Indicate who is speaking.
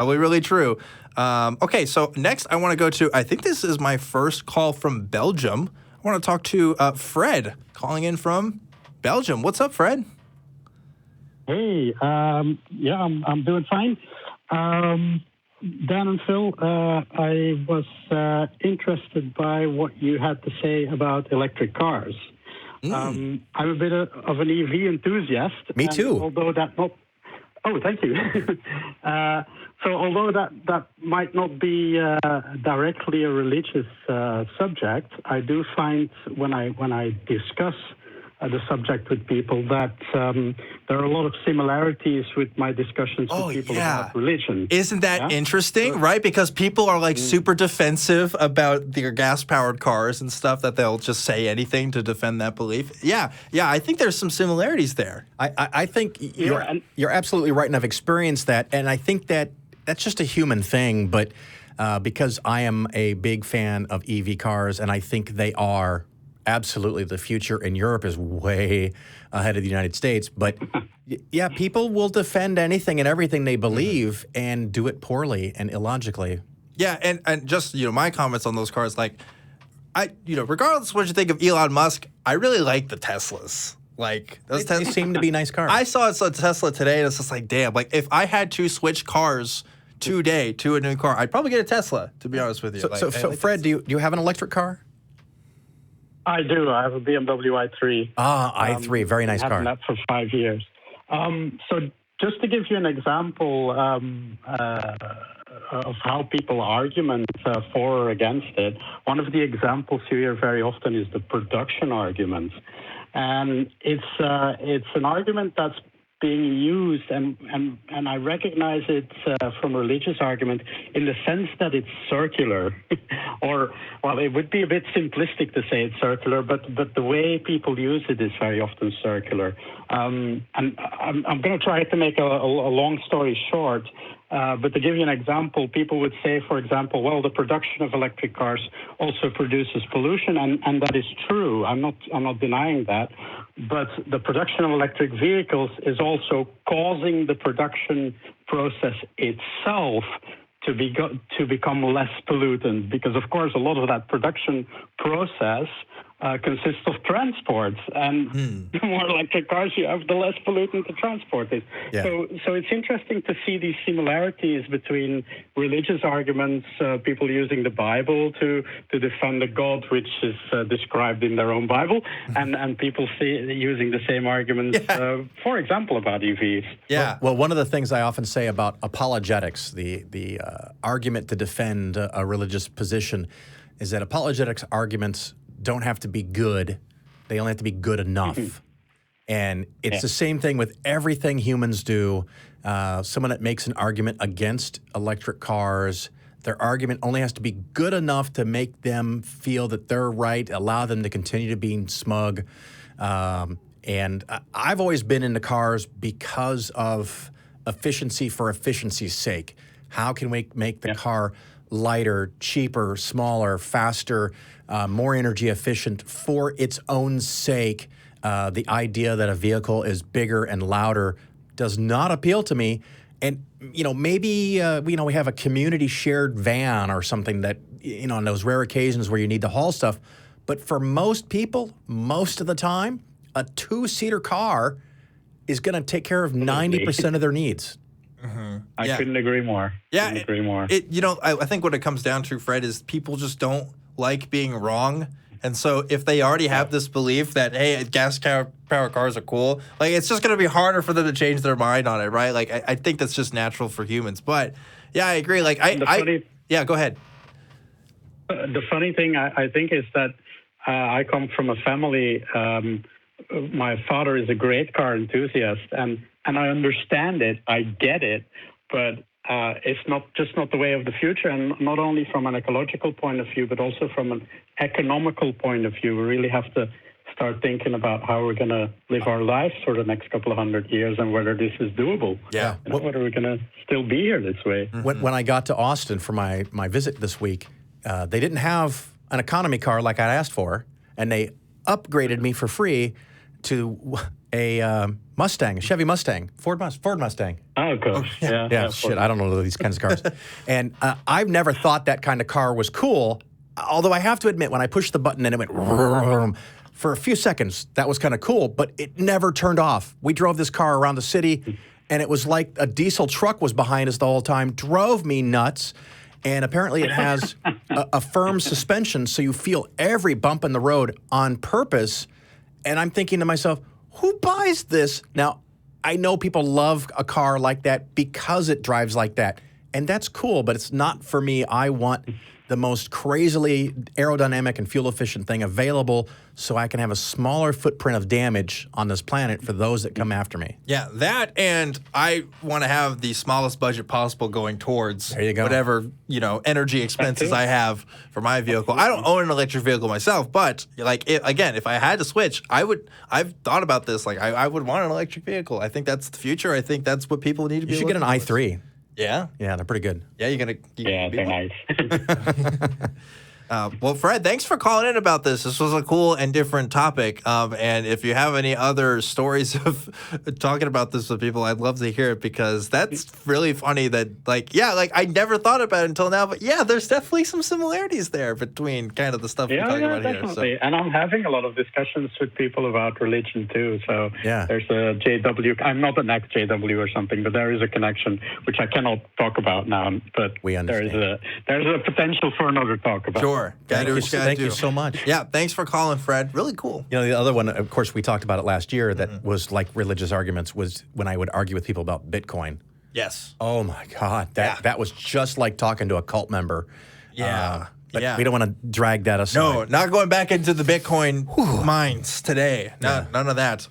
Speaker 1: Probably really true. Okay, so next I want to go to, I think this is my first call from Belgium. I want to talk to Fred, calling in from Belgium. What's up, Fred?
Speaker 2: Hey, yeah, I'm doing fine. Dan and Phil, I was interested by what you had to say about electric cars. I'm a bit of an EV enthusiast.
Speaker 3: Me too.
Speaker 2: Although that not, oh, thank you. So although that might not be directly a religious subject, I do find when I discuss the subject with people that there are a lot of similarities with my discussions with people about religion.
Speaker 1: Isn't that interesting, right? Because people are like super defensive about their gas-powered cars and stuff that they'll just say anything to defend that belief. Yeah, I think there's some similarities there.
Speaker 3: I think you're absolutely right, and I've experienced that, and I think that's just a human thing, but because I am a big fan of EV cars, and I think they are absolutely the future, and Europe is way ahead of the United States. But yeah, people will defend anything and everything they believe and do it poorly and illogically.
Speaker 1: Yeah, and just, my comments on those cars, like, regardless of what you think of Elon Musk, I really like the Teslas. Like, those
Speaker 3: They seem to be nice cars.
Speaker 1: I saw a Tesla today, and it's just like, damn, like, if I had to switch cars today to a new car, I'd probably get a Tesla, to be honest with you.
Speaker 3: So Fred, do you have an electric car?
Speaker 2: I do. I have a BMW i3.
Speaker 3: i3, very nice car.
Speaker 2: I've had that for 5 years. So just to give you an example of how people argument for or against it, one of the examples you hear very often is the production argument. And it's an argument that's being used, and I recognize it from a religious argument in the sense that it's circular, or, well, it would be a bit simplistic to say it's circular, but the way people use it is very often circular. And I'm going to try to make a long story short, but to give you an example, people would say, for example, well, the production of electric cars also produces pollution, and that is true. I'm not denying that. But the production of electric vehicles is also causing the production process itself to become less pollutant, because, of course, a lot of that production process consists of transport, and the more electric cars you have, the less pollutant the transport is.
Speaker 3: Yeah.
Speaker 2: So it's interesting to see these similarities between religious arguments, people using the Bible to defend the God which is described in their own Bible, and people using the same arguments, for example, about EVs.
Speaker 1: Yeah.
Speaker 3: Well, one of the things I often say about apologetics, the argument to defend a religious position, is that apologetics arguments don't have to be good. They only have to be good enough. And it's the same thing with everything humans do. Someone that makes an argument against electric cars, their argument only has to be good enough to make them feel that they're right, allow them to continue to be smug. And I've always been into cars because of efficiency for efficiency's sake. How can we make the car lighter, cheaper, smaller, faster, more energy efficient for its own sake? The idea that a vehicle is bigger and louder does not appeal to me. And, maybe, we have a community shared van or something that, on those rare occasions where you need to haul stuff. But for most people, most of the time, a two-seater car is going to take care of 90% of their needs.
Speaker 2: I couldn't agree more.
Speaker 1: Yeah,
Speaker 2: couldn't agree more.
Speaker 1: I think what it comes down to, Fred, is people just don't like being wrong. And so if they already have this belief that, hey, gas-powered cars are cool, like, it's just going to be harder for them to change their mind on it, right? Like, I think that's just natural for humans. But, yeah, I agree. Like, go ahead.
Speaker 2: The funny thing, I think, is that I come from a family, my father is a great car enthusiast, and I understand it, I get it, but it's not the way of the future, and not only from an ecological point of view, but also from an economical point of view. We really have to start thinking about how we're going to live our lives for the next couple of 100 years and whether this is doable.
Speaker 3: Yeah.
Speaker 2: Whether we're going to still be here this way.
Speaker 3: When I got to Austin for my visit this week, they didn't have an economy car like I'd asked for, and they upgraded me for free to a Mustang, a Chevy Mustang, Ford Mustang.
Speaker 2: Oh, cool.
Speaker 3: Yeah, shit, I don't know these kinds of cars. And I've never thought that kind of car was cool, although I have to admit, when I pushed the button and it went vroom, for a few seconds, that was kind of cool, but it never turned off. We drove this car around the city, and it was like a diesel truck was behind us the whole time, drove me nuts. And apparently it has a firm suspension, so you feel every bump in the road on purpose. And I'm thinking to myself, who buys this? Now, I know people love a car like that because it drives like that. And that's cool, but it's not for me. I want the most crazily aerodynamic and fuel-efficient thing available so I can have a smaller footprint of damage on this planet for those that come after me.
Speaker 1: Yeah, that, and I want to have the smallest budget possible going towards
Speaker 3: There you go.
Speaker 1: whatever, energy expenses I have for my vehicle. I don't own an electric vehicle myself, but again, if I had to switch, I've thought about this. I would want an electric vehicle. I think that's the future. I think that's what people need to be.
Speaker 3: You should get an
Speaker 1: looking towards.
Speaker 3: i3.
Speaker 1: Yeah?
Speaker 3: Yeah, they're pretty good.
Speaker 1: Yeah,
Speaker 2: They're nice.
Speaker 1: Well, Fred, thanks for calling in about this. This was a cool and different topic. And if you have any other stories of talking about this with people, I'd love to hear it, because that's really funny that, I never thought about it until now. But yeah, there's definitely some similarities there between kind of the stuff we're talking about
Speaker 2: definitely.
Speaker 1: here. So.
Speaker 2: And I'm having a lot of discussions with people about religion too. So
Speaker 3: Yeah.
Speaker 2: there's a JW. I'm not an ex-JW or something, but there is a connection which I cannot talk about now. But
Speaker 3: We understand.
Speaker 2: There's a potential for another talk about.
Speaker 1: Sure.
Speaker 3: Thank you so much.
Speaker 1: Yeah, thanks for calling, Fred. Really cool.
Speaker 3: The other one, of course, we talked about it last year that was like religious arguments, was when I would argue with people about Bitcoin.
Speaker 1: Yes.
Speaker 3: Oh, my God. That was just like talking to a cult member.
Speaker 1: Yeah.
Speaker 3: But
Speaker 1: Yeah.
Speaker 3: we don't want to drag that aside.
Speaker 1: No, not going back into the Bitcoin mines today. None of that.